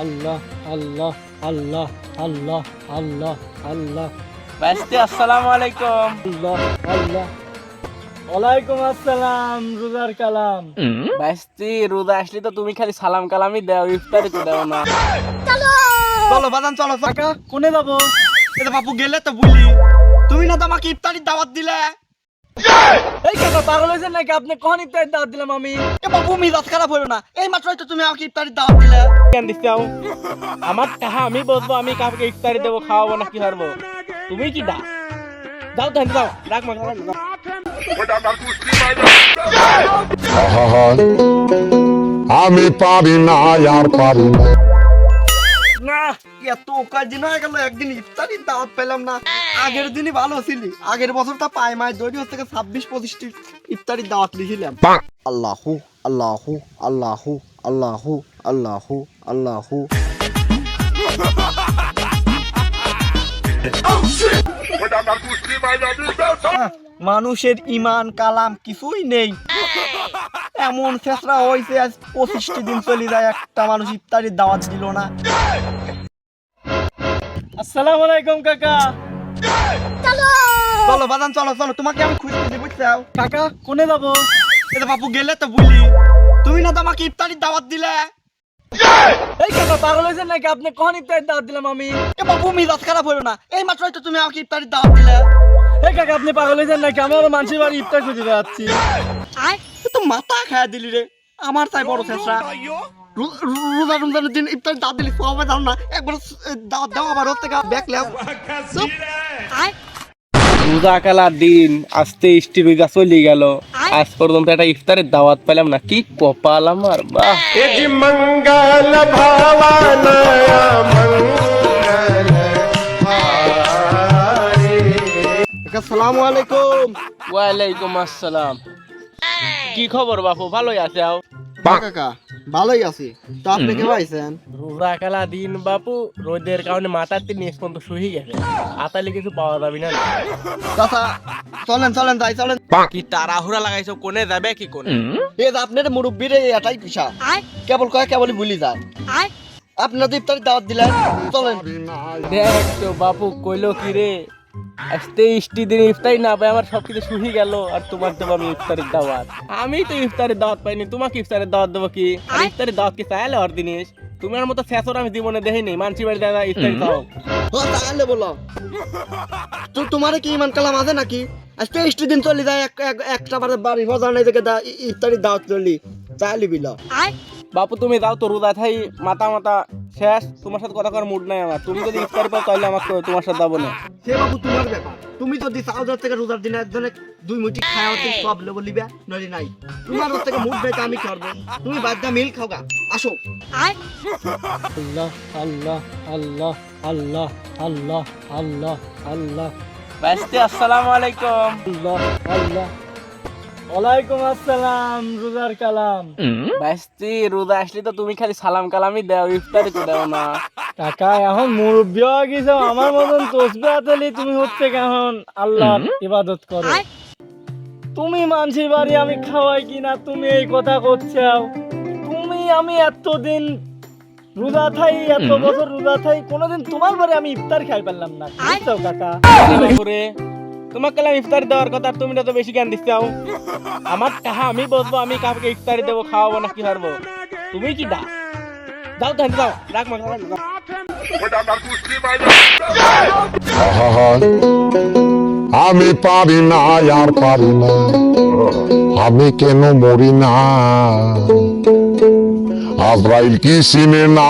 আল্লাহ আল্লাহ আল্লাহ আল্লাহ আল্লাহ আল্লাহ। ভাইস্তি আসসালামু আলাইকুম। আল্লাহ আল্লাহ। ওয়ালাইকুম আসসালাম রোজার কালাম। ভাইস্তি রোজা আসলে তো তুমি খালি সালাম কালামই দাও, ইফতারি তো দাও না। চলো বাজান চলো। কাকা কোনে যাবো? এটা বাপু গেলে তো বুঝলি, তুমি না তো আমাকে ইফতারির দাওয়াত দিলে। এই কাকা পাগল হয়েছেন নাকি? আপনি কখন ইফতারের দাওয়াত দিলাম আমি? এ বাপু মিজাজ খারাপ হলো না, এই মাত্রই তো তুমি আমাকে ইফতারির দাওয়াত দিলে। কেন দিতে চাও? আমার টাকা আমি বসবো, আমি কাউকে ইফতারি দেবো, খাওয়াবো না কি হারবো? তুমি কি দা যাও তো যাও, রাখ মাখ আমি পারি না আর পারি না। না এত কয়দিন হয়ে গেল একদিন ইফতারির দাওয়াত পেলাম না। আগের দিনই ভালো ছিলি, আগের বছর তা পাই মাই দৈরি হচ্ছে 26-25টি ইফতারির দাওয়াত লিখিলাম। আল্লাহু আল্লাহু আল্লাহু আল্লাহু আল্লাহু আল্লাহু। মানুষের ইমান কালাম কিছুই নেই, এমন ফেসরা হয়েছে আজ 25টি দিন চলে যায় একটা মানুষ ইফতারির দাওয়াত দিল না। আসসালামু আলাইকুম কাকা। চলো বাজান চলো চলো, তোমাকে আমি খুঁজতেছি বুঝছাও। কাকা কোনে যাবো? এটা বাপু গেলে তো বুঝলি, তুমি না তো আমাকে ইফতারির দাওয়াত দিলে। এই কাকা পাগল হয়েছেন নাকি? আপনি কখন ইফতারের দাওয়াত দিলাম আমি? এ বাপু মিজাজ খারাপ হলো না, এই মাত্রই তো তুমি আমাকে ইফতারির দাওয়াত দিলে। এই কাকা আপনি পাগল হয়েছেন নাকি? আমি আমার মানুষের বাড়ি ইফতার খুঁজে বেড়াচ্ছি। এ তো মাথা খায়া দিলি রে, আমার তাই বড় ফেসরা। রোজা রমজানের দিন ইফতারির দাওয়াত দিলি, সবাই জানো না, একবার দাওয়াত দাও আবার ওর থেকে ব্যাক লেও। রোজা কালার দিন আসতে ইষ্টি রোজা চলে গেল, আজ পর্যন্ত একটা ইফতারের দাওয়াত পেলাম না। কি কপাল আমার, বাহ। মঙ্গল ভাবানয়া আসসালামু আলাইকুম। ওয়ালাইকুম আসসালাম। কি খবর বাপু, ভালোই আছে? আও কাকা ভালোই আছি, তো আপনি কে পাইছেন? রোজা কালা দিন বাপু, রোদের কারণে মাথার তিন নিচ পর্যন্ত শুয়ে গেছে, আতালে কিছু পাওয়া যাবে না। চাচা চলেন চলেন যাই চলেন। কি তাড়াহুড়া লাগাইছো, কোনে যাবে কি কোনে? এই যে আপনার মুরব্বীর এটাই পিসা, কেবল কয় কেবলই ভুলি যায়। আপনারা তো ইফতারির দাওয়াত দিলেন, চলেন। দেখ তো বাপু কইলো কি রে, আসতে ইষ্টি দিন ইফতারি না পাই আমার সবকিছু শুয়ে গেল, আর তোমার দেবো আমি ইফতারের দাওয়াত? আমি তো ইফতারের দাওয়াত পাইনি, তোমাকে ইফতারের দাওয়াত দেবো কি? আর ইফতারের দাওয়াত কি চাইলে আর জিনিস? তোমার মতো শেষর আমি জীবনে দেখিনি, মানসি বাড়ি দাদা ইফতারি দাও। ও তাহলে বলো তো, তোমার কি ইমান কালাম আছে নাকি? আজকে 23 দিন চলে যায়, একটা বাড়ি বাজার নাই থেকে ইফতারির দাওয়াত চলি চাইলি বিল। বাপু তুমি যাও তো, রোজা থাই মাথা মাথা শেষ, তোমার সাথে কথা করার মুড নাই আমার। তুমি যদি ইফতারি পাও তাহলে আমাকে তোমার সাথে যাবো না। সে বাবু তোমার ব্যাপার, তুমি যদি সাউদার থেকে রোজার দিনে একজনে 2 মুঠি খাওয়া হতে সব লেবো লিবা নলি নাই, তোমার ওর থেকে মুড বেটা আমি করবো, তুমি বাদা মিল খাওগা, আসো। আল্লাহ আল্লাহ আল্লাহ আল্লাহ আল্লাহ আল্লাহ আল্লাহ। ভাইস্তি আসসালামু আলাইকুম। আল্লাহ আল্লাহ। ওয়ালাইকুম আসসালাম রোজার কালাম। ভাইস্তি রোজা আসলে তো তুমি খালি সালাম কালামই দাও, ইফতারি তো দাও না। কাকা এখন মুরব্বী হয়ে গেছো, আমার মতন তসবিহ হাতে তুমি হচ্ছে কেমন আল্লাহর ইবাদত করো। তুমি মানুষের বাড়ি আমি খাওয়াই কিনা তুমি এই কথা করছো? তুমি আমি এতদিন রোজা থাই, এত বছর রোজা থাই, কোনোদিন তোমার বাড়ি আমি ইফতার খাই পারলাম না, বুঝছো কাকা? বাপুরে তোমাকে আমি ইফতারি দেওয়ার কথা, আর তুমি তো বেশি জ্ঞান দিচ্ছাও। আমার টাকা আমি বসবো, আমি কাউকে ইফতারি দেবো, খাওয়াবো না কি হারবো? তুমি কি দা যাও তো যাও, রাখ মাখ আমি পারি না আর পারি না, আমি কেন মরি না? আজরাইল কি চিনে না?